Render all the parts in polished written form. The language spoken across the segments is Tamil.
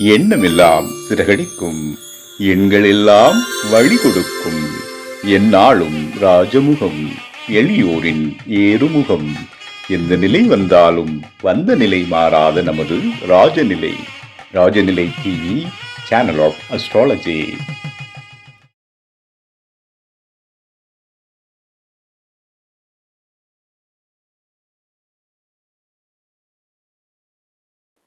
எண்ணமெல்லாம் சிறகடிக்கும், எண்களெல்லாம் வழி கொடுக்கும், எந்நாளும் ராஜமுகம், எளியோரின் ஏறுமுகம். எந்த நிலை வந்தாலும் வந்த நிலை மாறாத நமது Rajanilai. Rajanilai TV, channel of astrology.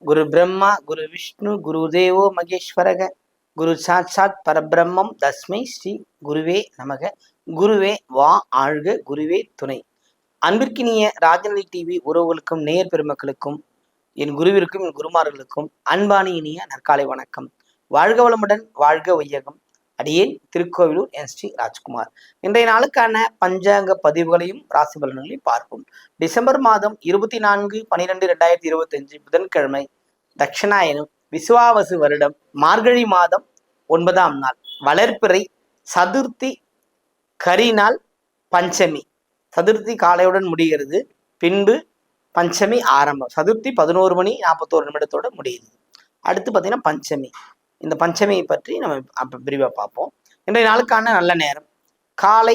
குரு பிரம்மா குரு விஷ்ணு குரு தேவோ மகேஸ்வரக குரு சாட்சாத் பரபிரம்மம் தஸ்மை ஸ்ரீ குருவே நமக. குருவே வா ஆழ்க, குருவே துணை. அன்பிற்கினிய ராஜநிலை டிவி உறவுகளுக்கும் நேயர் பெருமக்களுக்கும் என் குருவிற்கும் என் குருமார்களுக்கும் அன்பானி இனிய நற்காலை வணக்கம். வாழ்க வளமுடன், வாழ்க வையகம். அடியேன் திருக்கோவிலூர் என் ஸ்ரீ ராஜ்குமார். இன்றைய நாளுக்கான பஞ்சாங்க பதிவுகளையும் ராசி பலன்களையும் பார்ப்போம். டிசம்பர் மாதம் 24/12/2025 புதன்கிழமை, தட்சிணாயனம், விசுவாவசு வருடம், மார்கழி மாதம் 9ஆம் நாள், வளர்ப்பிறை, சதுர்த்தி கரிநாள், பஞ்சமி. சதுர்த்தி காலையுடன் முடிகிறது, பின்பு பஞ்சமி ஆரம்பம். சதுர்த்தி 11:41 முடியுது. அடுத்து பார்த்தீங்கன்னா பஞ்சமி. இந்த பஞ்சமியை பற்றி நம்ம விரிவாக பார்ப்போம். இன்றைய நாளுக்கான நல்ல நேரம் காலை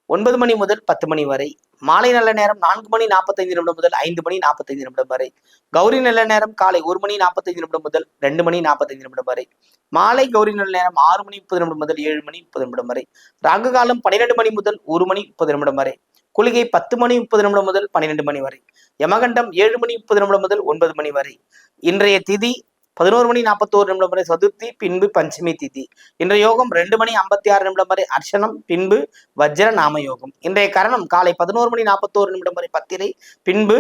9 மணி முதல் 10 மணி வரை. மாலை நல்ல நேரம் 4:45 முதல் 5:45 வரை. கௌரி நல்ல நேரம் காலை 1:45 முதல் 2:45 வரை. மாலை கௌரி நல்ல நேரம் 6:30 முதல் 7:30 வரை. ராகு காலம் 12 மணி முதல் 1:30 வரை. குளிகை 10:30 முதல் 12 மணி வரை. யமகண்டம் 7:30 முதல் 9 மணி வரை. இன்றைய திதி 11:41 வரை சதுர்த்தி, பின்பு பஞ்சமி திதி. இன்றைய யோகம் 2:56 வரை அர்ச்சனம், பின்பு வஜ்ர நாம யோகம். இன்றைய கரணம் காலை 11:41 வரை பத்திரை, பின்பு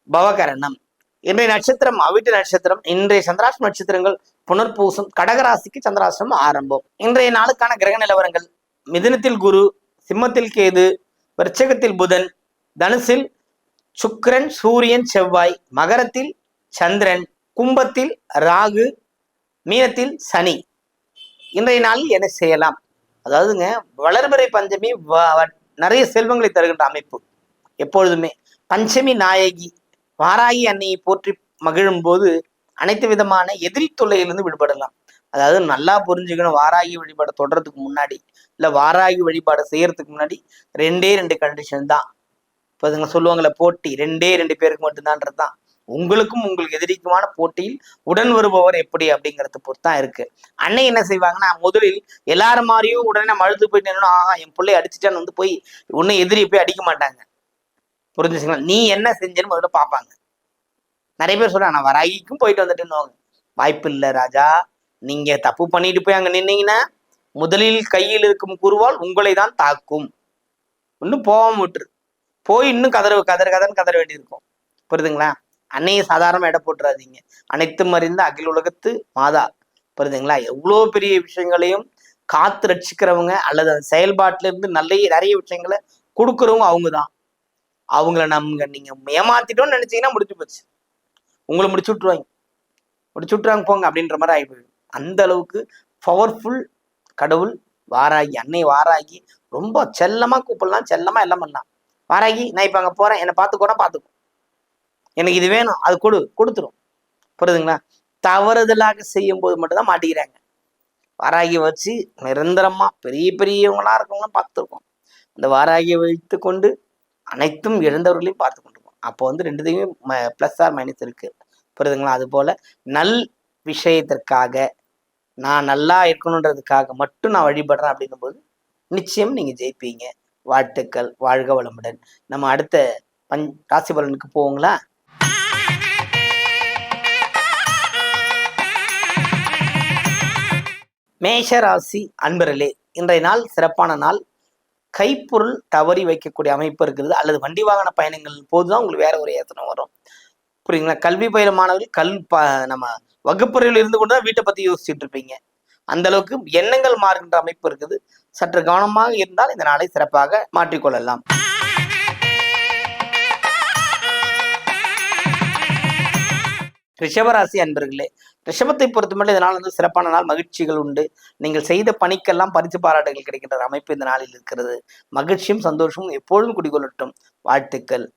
பவகரணம். இன்றைய நட்சத்திரம் அவிட்ட நட்சத்திரம். இன்றைய சந்திராஷ்டம நட்சத்திரங்கள் புனர்பூசம். கடகராசிக்கு சந்திராஷ்டமம் ஆரம்பம். இன்றைய நாளுக்கான கிரக நிலவரங்கள்: மிதுனத்தில் குரு, சிம்மத்தில் கேது, விருச்சகத்தில் புதன், தனுசில் சுக்கிரன், சூரியன், செவ்வாய், மகரத்தில் சந்திரன், கும்பத்தில் ராகு, மீனத்தில் சனி. இன்றைய நாளில் என்ன செய்யலாம்? அதாவதுங்க, வளர்பிறை பஞ்சமி நிறைய செல்வங்களை தருகின்ற அமைப்பு. எப்பொழுதுமே பஞ்சமி நாயகி வாராகி அன்னையை போற்றி மகிழும் போது அனைத்து விதமான எதிரி தொல்லையிலிருந்து விடுபடலாம். அதாவது நல்லா புரிஞ்சுக்கணும், வாராகி வழிபாடு தொடர்றதுக்கு முன்னாடி, இல்லை வாராகி வழிபாடு செய்யறதுக்கு முன்னாடி 2 கண்டிஷன் தான். இப்போ இதுங்க சொல்லுவாங்களே, போட்டி 2 பேருக்கு மட்டும்தான்றது தான். உங்களுக்கும் உங்களுக்கு எதிரிக்குமான போட்டியில் உடன் வருபவர் எப்படி அப்படிங்கிறத பொறுத்தான் இருக்கு. அன்னை என்ன செய்வாங்கன்னா, முதலில் எல்லாரும் மாதிரியும் உடனே அழுது போயிட்டு என் பிள்ளை அடிச்சுட்டான்னு வந்து போய் உன்னை எதிரியை போய் அடிக்க மாட்டாங்க. புரிஞ்சுங்களா? நீ என்ன செஞ்சேன்னு முதல்ல பார்ப்பாங்க. நிறைய பேர் சொல்றாங்க, நான் வராகிக்கும் போயிட்டு வந்துட்டுன்னு. வாய்ப்பு இல்லை ராஜா, நீங்க தப்பு பண்ணிட்டு போய் அங்க நின்னீங்கன்னா முதலில் கையில் இருக்கும் குருவால் உங்களை தான் தாக்கும். இன்னும் போகாம விட்டுரு, போய் இன்னும் கதறன்னு கதற வேண்டியிருக்கும். புரியுதுங்களா? அன்னையை சாதாரண எடை போட்டுறாதீங்க. அனைத்தும் அறிந்த அகில உலகத்து மாதா. புரியுதுங்களா? எவ்வளோ பெரிய விஷயங்களையும் காத்து ரட்சிக்கிறவங்க, அல்லது அந்த செயல்பாட்டில இருந்து நிறைய விஷயங்களை கொடுக்குறவங்க அவங்க தான். அவங்கள நீங்க ஏமாத்திட்டோம்னு நினைச்சீங்கன்னா முடிச்சு போச்சு. உங்களை முடிச்சு விட்டுறாங்க போங்க அப்படின்ற மாதிரி ஆகிப்போயிடும். அந்த அளவுக்கு பவர்ஃபுல் கடவுள் வாராகி. அன்னை வாராகி ரொம்ப செல்லமா கூப்பிடலாம், செல்லமா எல்லாம் பண்ணலாம். வாராகி, நான் இப்ப அங்க போறேன், என்னை பார்த்துக்கோ, எனக்கு இது வேணும், அது கொடுத்துரும். புரியுதுங்களா? தவறுதலாக செய்யும் போது மட்டும்தான் மாட்டிக்கிறாங்க. வாராகியை வச்சு நிரந்தரமா பெரியவங்களா இருக்கவங்களும் பார்த்துருக்கோம். இந்த வாராகியை வைத்து கொண்டு அனைத்தும் இழந்தவர்களையும் பார்த்து கொண்டிருக்கோம். அப்போ வந்து ரெண்டுத்தையுமே பிளஸ் ஆர் மைனஸ் இருக்கு. புரியுதுங்களா? அது போல நல் விஷயத்திற்காக, நான் நல்லா இருக்கணுன்றதுக்காக மட்டும் நான் வழிபடுறேன் அப்படின்னும் போது நிச்சயம் நீங்க ஜெயிப்பீங்க. வாழ்த்துக்கள், வாழ்க வளமுடன். நம்ம அடுத்த ராசி பலனுக்கு போவோங்களா? மேஷ ராசி அன்பர்களே, இன்றைய நாள் சிறப்பான நாள். கைப்பொருள் தவறி வைக்கக்கூடிய அமைப்பு இருக்கிறது, அல்லது வண்டி வாகன பயணங்கள் போதுதான் உங்களுக்கு வேற ஒரு யோசனை வரும். புரியுங்களா? கல்வி பயில மாணவர்கள் நம்ம வகுப்பறையில் இருந்து கொண்டுதான் வீட்டை பத்தி யோசிச்சுட்டு இருப்பீங்க. அந்த அளவுக்கு எண்ணங்கள் மாறுகின்ற அமைப்பு இருக்குது. சற்று கவனமாக இருந்தால் இந்த நாளை சிறப்பாக மாற்றிக்கொள்ளலாம். ரிஷபராசி அன்பர்களே, ரிஷபத்தை பொறுத்தமட்டும் இந்த நாள் வந்து சிறப்பான நாள். மகிழ்ச்சிகள் உண்டு. நீங்கள் செய்த பணிக்கெல்லாம் பரிசு பாராட்டுகள் கிடைக்கின்ற அமைப்பு இந்த நாளில் இருக்கிறது. மகிழ்ச்சியும் சந்தோஷமும் எப்பொழுதும் குடிகொள்ளட்டும். வாழ்த்துக்கள்.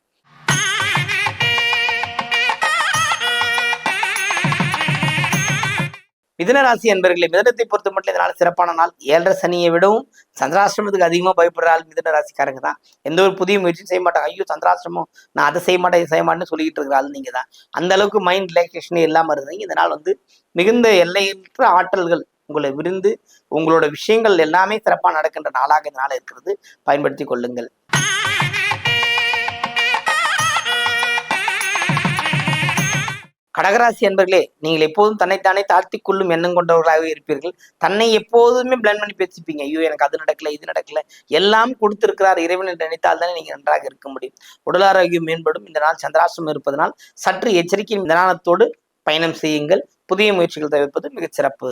மிதுன ராசி அன்பர்களே, மிதுனத்தை பொறுத்த மட்டும் இதனால சிறப்பான நாள். 7.5 சனியை விடவும் சந்திராசிரமத்துக்கு அதிகமாக பயப்படுற ஆள் மிதுன ராசிக்காரங்க தான். எந்த ஒரு புதிய முயற்சியும் செய்ய மாட்டாங்க. ஐயோ சந்திராசிரமம், நான் அதை செய்ய மாட்டேன் இதை செய்ய மாட்டேன்னு சொல்லிக்கிட்டு இருக்கிற ஆள் நீங்க தான். அந்த அளவுக்கு மைண்ட் ரிலாக்ஸேஷன் இல்லாமல் இருந்தீங்க. இதனால் மிகுந்த எல்லையற்ற ஆற்றல்கள் உங்களை விருந்து உங்களோட விஷயங்கள் எல்லாமே சிறப்பாக நடக்கின்ற நாளாக இதனால இருக்கிறது. பயன்படுத்தி கொள்ளுங்கள். கடகராசி அன்பர்களே, நீங்கள் எப்போதும் தன்னைத்தானே தாழ்த்திக் கொள்ளும் எண்ணம் கொண்டவர்களாகவே இருப்பீர்கள். தன்னை எப்போதுமே பிளான் பண்ணி பேசிப்பீங்க. ஐயோ எனக்கு அது நடக்கல இது நடக்கல, எல்லாம் கொடுத்திருக்கிறார் இறைவன் என்று நினைத்தால் தானே நீங்க நன்றாக இருக்க முடியும். உடல் ஆரோக்கியம் மேம்படும். இந்த நாள் சந்திராஷ்டமம் இருப்பதனால் சற்று எச்சரிக்கை நிதானத்தோடு பயணம் செய்யுங்கள். புதிய முயற்சிகள் தவிர்ப்பது மிகச் சிறப்பு.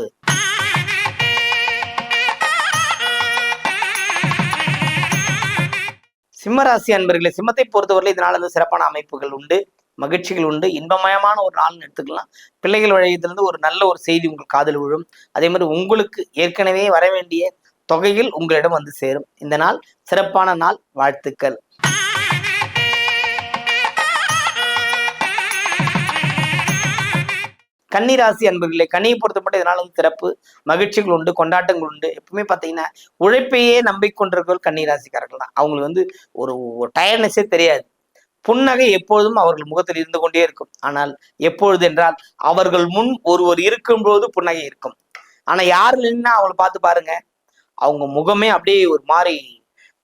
சிம்மராசி அன்பர்களே, சிம்மத்தை பொறுத்தவரை இதனால் சிறப்பான அமைப்புகள் உண்டு, மகிழ்ச்சிகள் உண்டு, இன்பமயமான ஒரு நாள்னு எடுத்துக்கலாம். பிள்ளைகள் வழியத்திலிருந்து ஒரு நல்ல ஒரு செய்தி உங்கள் காதில் விழும். அதே மாதிரி உங்களுக்கு ஏற்கனவே வர வேண்டிய தொகையில் உங்களிடம் வந்து சேரும். இந்த நாள் சிறப்பான நாள். வாழ்த்துக்கள். கன்னிராசி அன்பர்களே, கன்னியை பொறுத்த மட்டும் இதனால சிறப்பு, மகிழ்ச்சிகள் உண்டு, கொண்டாட்டங்கள் உண்டு. எப்பவுமே பார்த்தீங்கன்னா உழைப்பையே நம்பிக்கொண்டிருக்கிறவர்கள் கன்னிராசிக்காரர்கள் தான். அவங்களுக்கு ஒரு டயர்னஸே தெரியாது. புன்னகை எப்பொழுதும் அவர்கள் முகத்தில் இருந்து கொண்டே இருக்கும். ஆனால் எப்பொழுது என்றால் அவர்கள் முன் ஒருவர் இருக்கும்போது புன்னகை இருக்கும். ஆனா யாரு நின்னா அவங்களை பார்த்து பாருங்க, அவங்க முகமே அப்படியே ஒரு மாதிரி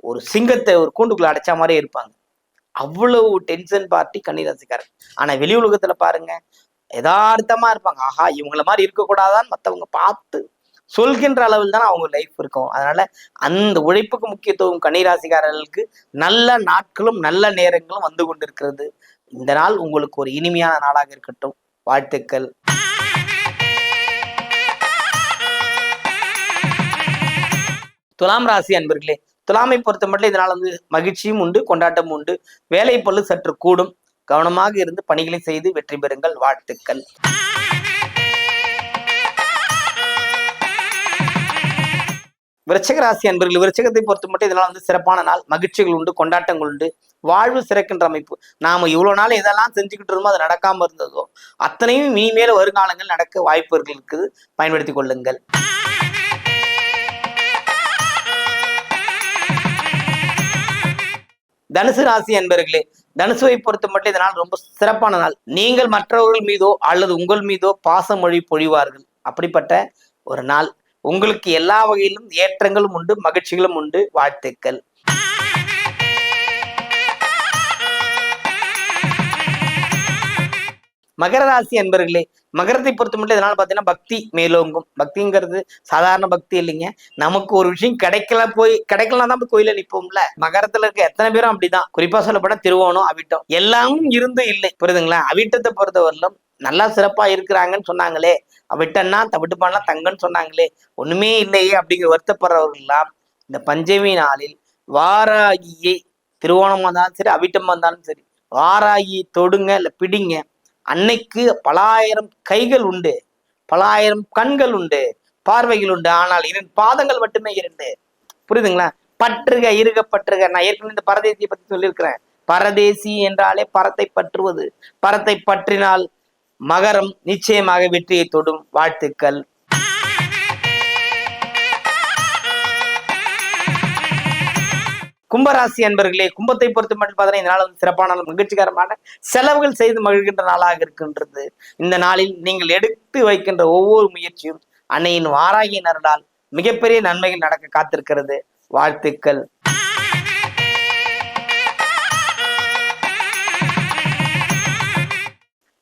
ஒரு சிங்கத்தை ஒரு கூண்டுக்குள்ள அடைச்ச மாதிரியே இருப்பாங்க. அவ்வளவு டென்ஷன் பார்ட்டி கன்னிராசிக்காரர். ஆனா வெளி உலகத்துல பாருங்க யதார்த்தமா இருப்பாங்க. ஆஹா இவங்கள மாதிரி இருக்கக்கூடாதான்னு மற்றவங்க பார்த்து சொல்கின்ற அளவில் தான் அவங்க லைஃப் இருக்கும். அதனால அந்த உழைப்புக்கு முக்கியத்துவம் கன்னிராசிக்காரர்களுக்கு நல்ல நாட்களும் நல்ல நேரங்களும் வந்து கொண்டிருக்கிறது. இந்த நாள் உங்களுக்கு ஒரு இனிமையான நாளாக இருக்கட்டும். வாழ்த்துக்கள். துலாம் ராசி அன்பர்களே, துலாமை பொறுத்த மட்டும் இதனால் மகிழ்ச்சியும் உண்டு, கொண்டாட்டமும் உண்டு. வேலை பளு சற்று கூடும். கவனமாக இருந்து பணிகளை செய்து வெற்றி பெறுங்கள். வாழ்த்துக்கள். விருச்சிக ராசி அன்பர்கள், விருச்சிகத்தை பொறுத்த மட்டும் இதெல்லாம் சிறப்பான நாள். மகிழ்ச்சிகள் உண்டு, கொண்டாட்டங்கள் உண்டு, வாழ்வு சிறக்கின்ற அமைப்பு. நாம இவ்வளவு நாள் எதெல்லாம் செஞ்சுக்கிட்டு இருந்தோமோ அது நடக்காம இருந்ததோ அத்தனையும் இனிமேல வருங்காலங்கள் நடக்க வாய்ப்புகள் இருக்குது. பயன்படுத்திக் கொள்ளுங்கள். தனுசு ராசி அன்பர்களே, தனுசுவை பொறுத்த மட்டும் இதனால் ரொம்ப சிறப்பான நாள். நீங்கள் மற்றவர்கள் மீதோ அல்லது உங்கள் மீதோ பாசமொழி பொழிவார்கள். அப்படிப்பட்ட ஒரு நாள். உங்களுக்கு எல்லா வகையிலும் ஏற்றங்களும் உண்டு, மகிழ்ச்சிகளும் உண்டு. வாழ்த்துக்கள். மகர ராசி அன்பர்களே, மகரத்தை பொறுத்த மட்டும் இதனால பார்த்தீங்கன்னா பக்தி மேலோங்கும். பக்திங்கிறது சாதாரண பக்தி இல்லைங்க. நமக்கு ஒரு விஷயம் கிடைக்கலாம் தான் கோயில நிற்போம்ல. மகரத்துல இருக்க எத்தனை பேரும் அப்படிதான். குறிப்பா சொல்லப்பட திருவோணம், அவிட்டம் எல்லாமும் இருந்து இல்லை. புரியுதுங்களா? அவிட்டத்தை பொறுத்தவரையிலும் நல்லா சிறப்பா இருக்கிறாங்கன்னு சொன்னாங்களே, அவிட்டன்னா தவிட்டுப்பான்லாம் தங்கன்னு சொன்னாங்களே, ஒண்ணுமே இல்லையே அப்படிங்கிற வருத்தப்படுறவர்கள் எல்லாம் இந்த பஞ்சமி நாளில் வாராகியை, திருவோணமா இருந்தாலும் சரி அவிட்டமா இருந்தாலும் சரி, வாராகியை தொடுங்க இல்ல பிடிங்க. அன்னைக்கு பலாயிரம் கைகள் உண்டு, பலாயிரம் கண்கள் உண்டு, பார்வைகள் உண்டு. ஆனால் 2 பாதங்கள் மட்டுமே 2. புரியுதுங்களா? பற்றுக இருக பற்றுக. நான் ஏற்கனவே இந்த பரதேசியை பத்தி சொல்லியிருக்கிறேன். பரதேசி என்றாலே பரத்தை பற்றுவது. பரத்தை பற்றினால் மகரம் நிச்சயமாக வெற்றியை தொடும். வாழ்த்துக்கள். கும்பராசி அன்பர்களே, கும்பத்தை பொறுத்த மட்டும் பார்த்தீங்கன்னா இந்த நாள் சிறப்பான மகிழ்ச்சிகரமான செலவுகள் செய்து மகிழ்கின்ற நாளாக இருக்கின்றது. இந்த நாளில் நீங்கள் எடுத்து வைக்கின்ற ஒவ்வொரு முயற்சியும் அன்னையின் வாராகியின் அருளால் மிகப்பெரிய நன்மைகள் நடக்க காத்திருக்கிறது. வாழ்த்துக்கள்.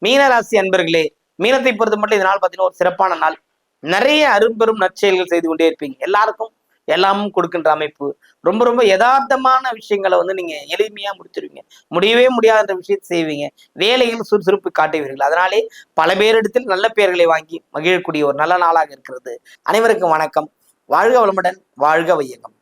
மீனராசி அன்பர்களே, மீனத்தை பொறுத்த மட்டும் இந்த நாள் பார்த்தீங்கன்னா ஒரு சிறப்பான நாள். நிறைய அரும்பெரும் நற்செயல்கள் செய்து கொண்டே இருப்பீங்க. எல்லாருக்கும் எல்லாமும் கொடுக்கின்ற அமைப்பு. ரொம்ப ரொம்ப யதார்த்தமான விஷயங்களை நீங்க எளிமையா முடிச்சிருவீங்க. முடியவே முடியாத விஷயத்தை செய்வீங்க. வேலையில் சுறுசுறுப்பு காட்டுவீர்கள். அதனாலே பல பேரிடத்தில் நல்ல பெயர்களை வாங்கி மகிழக்கூடிய ஒரு நல்ல நாளாக இருக்கிறது. அனைவருக்கும் வணக்கம். வாழ்க வளமுடன், வாழ்க வையகம்.